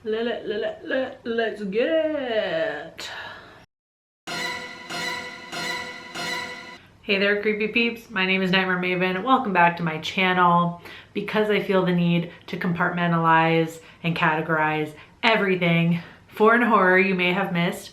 Let's get it. Hey there, creepy peeps. My name is Nightmare Maven. Welcome back to my channel. Because I feel the need to compartmentalize and categorize everything, foreign horror you may have missed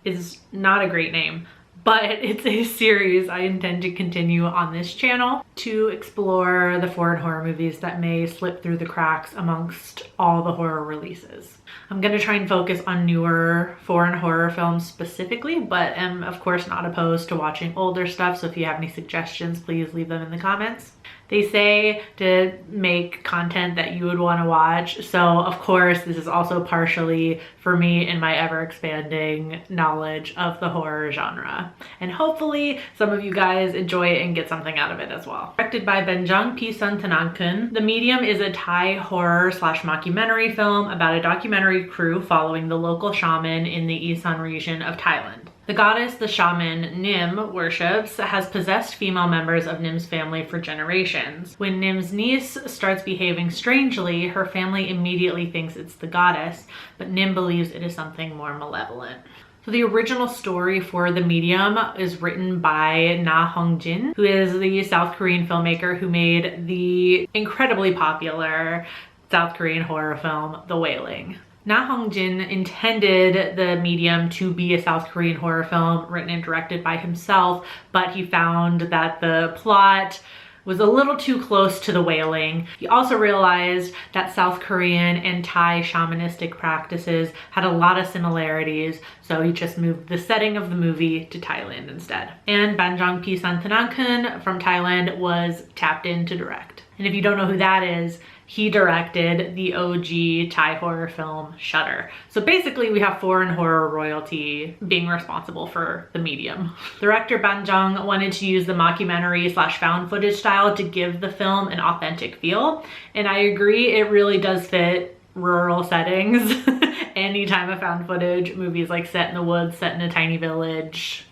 is not a great name, but it's a series I intend to continue on this channel to explore the foreign horror movies that may slip through the cracks amongst all the horror releases. I'm gonna try and focus on newer foreign horror films specifically, but am of course not opposed to watching older stuff, so if you have any suggestions, please leave them in the comments. They say to make content that you would want to watch, so of course this is also partially for me in my ever-expanding knowledge of the horror genre. And hopefully some of you guys enjoy it and get something out of it as well. Directed by Benjang Pisantanankun, The Medium is a Thai horror slash mockumentary film about a documentary crew following the local shaman in the Isan region of Thailand. The goddess the shaman Nim worships has possessed female members of Nim's family for generations. When Nim's niece starts behaving strangely, her family immediately thinks it's the goddess, but Nim believes it is something more malevolent. So the original story for The Medium is written by Na Hong-jin, who is the South Korean filmmaker who made the incredibly popular South Korean horror film, The Wailing. Na Hong-jin intended The Medium to be a South Korean horror film written and directed by himself, but he found that the plot was a little too close to The Wailing. He also realized that South Korean and Thai shamanistic practices had a lot of similarities, so he just moved the setting of the movie to Thailand instead. And Banjang Pisantanankun from Thailand was tapped in to direct. And if you don't know who that is, he directed the OG Thai horror film Shudder. So basically we have foreign horror royalty being responsible for The Medium. Director Banjang wanted to use the mockumentary slash found footage style to give the film an authentic feel. And I agree, it really does fit rural settings. Anytime a found footage movie is like set in the woods, set in a tiny village,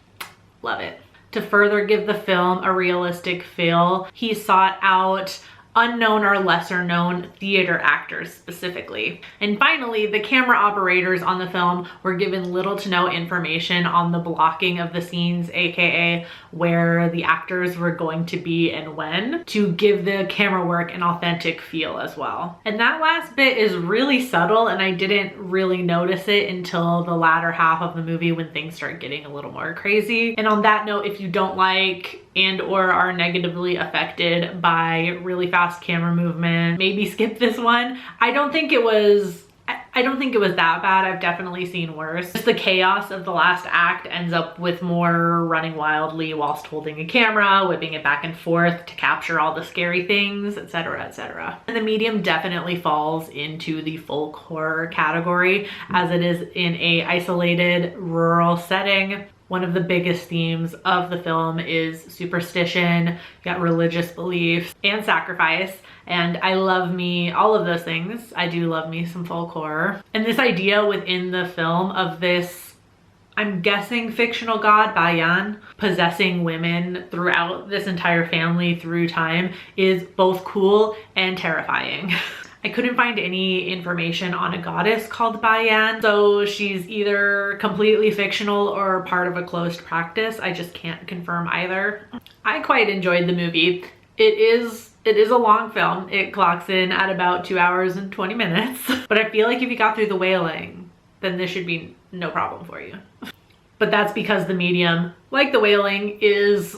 love it. To further give the film a realistic feel, he sought out unknown or lesser known theater actors specifically. And finally, the camera operators on the film were given little to no information on the blocking of the scenes, aka where the actors were going to be and when, to give the camera work an authentic feel as well. And that last bit is really subtle, and I didn't really notice it until the latter half of the movie when things start getting a little more crazy. And on that note, if you don't like and or are negatively affected by really fast camera movement, maybe skip this one. I don't think it was that bad. I've definitely seen worse. Just the chaos of the last act ends up with more running wildly whilst holding a camera, whipping it back and forth to capture all the scary things, etc, etc. And The Medium definitely falls into the folk horror category, as it is in a isolated rural setting. One of the biggest themes of the film is superstition, you got religious beliefs, and sacrifice. And I love me all of those things. I do love me some folk horror. And this idea within the film of this, I'm guessing, fictional god, Bayan, possessing women throughout this entire family through time is both cool and terrifying. I couldn't find any information on a goddess called Bayan, so she's either completely fictional or part of a closed practice. I just can't confirm either. I quite enjoyed the movie. It is a long film. It clocks in at about 2 hours and 20 minutes. But I feel like if you got through The Wailing, then this should be no problem for you. But that's because The Medium, like The Wailing, is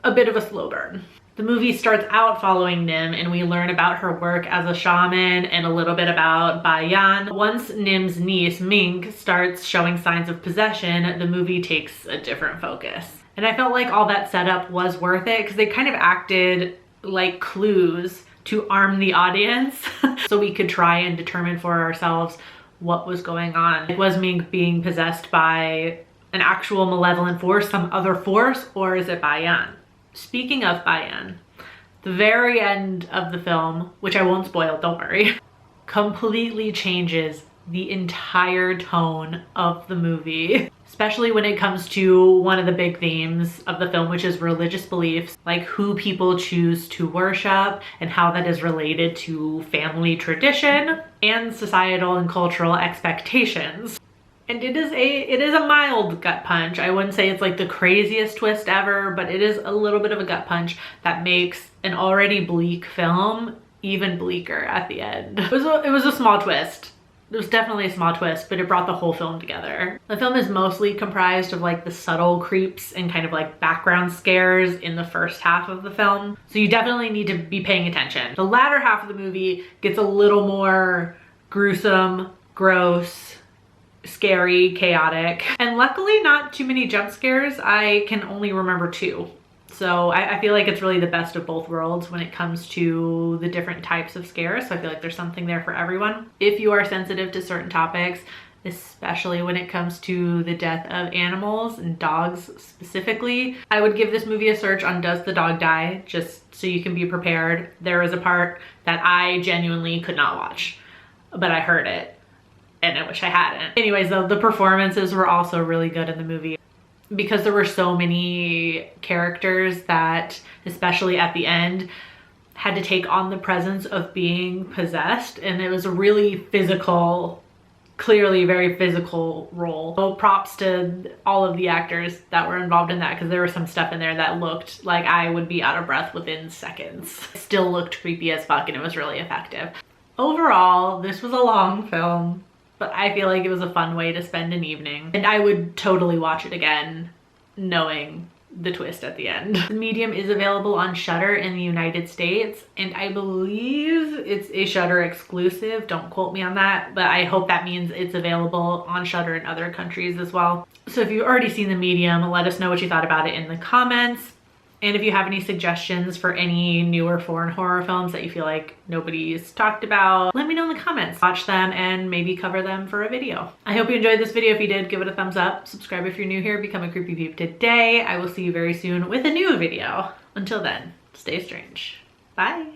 a bit of a slow burn. The movie starts out following Nim, and we learn about her work as a shaman and a little bit about Bayan. Once Nim's niece, Mink, starts showing signs of possession, the movie takes a different focus. And I felt like all that setup was worth it because they kind of acted like clues to arm the audience so we could try and determine for ourselves what was going on. Was Mink being possessed by an actual malevolent force, some other force, or is it Bayan? Speaking of Bayan, the very end of the film, which I won't spoil, don't worry, completely changes the entire tone of the movie, especially when it comes to one of the big themes of the film, which is religious beliefs, like who people choose to worship and how that is related to family tradition and societal and cultural expectations. And it is a mild gut punch. I wouldn't say it's like the craziest twist ever, but it is a little bit of a gut punch that makes an already bleak film even bleaker at the end. It was a small twist. It was definitely a small twist, but it brought the whole film together. The film is mostly comprised of like the subtle creeps and kind of like background scares in the first half of the film. So you definitely need to be paying attention. The latter half of the movie gets a little more gruesome, gross, scary, chaotic, and luckily not too many jump scares. I can only remember 2. So I feel like it's really the best of both worlds when it comes to the different types of scares. So I feel like there's something there for everyone. If you are sensitive to certain topics, especially when it comes to the death of animals and dogs specifically, I would give this movie a search on Does the Dog Die? Just so you can be prepared. There is a part that I genuinely could not watch, but I heard it and I wish I hadn't. Anyways, though, the performances were also really good in the movie, because there were so many characters that, especially at the end, had to take on the presence of being possessed, and it was a really physical, clearly very physical role. So props to all of the actors that were involved in that, because there was some stuff in there that looked like I would be out of breath within seconds. It still looked creepy as fuck, and it was really effective. Overall, this was a long film, but I feel like it was a fun way to spend an evening. And I would totally watch it again, knowing the twist at the end. The Medium is available on Shudder in the United States, and I believe it's a Shudder exclusive. Don't quote me on that, but I hope that means it's available on Shudder in other countries as well. So if you've already seen The Medium, let us know what you thought about it in the comments. And if you have any suggestions for any newer foreign horror films that you feel like nobody's talked about, let me know in the comments. Watch them and maybe cover them for a video. I hope you enjoyed this video. If you did, give it a thumbs up. Subscribe if you're new here. Become a creepy peep today. I will see you very soon with a new video. Until then, stay strange. Bye.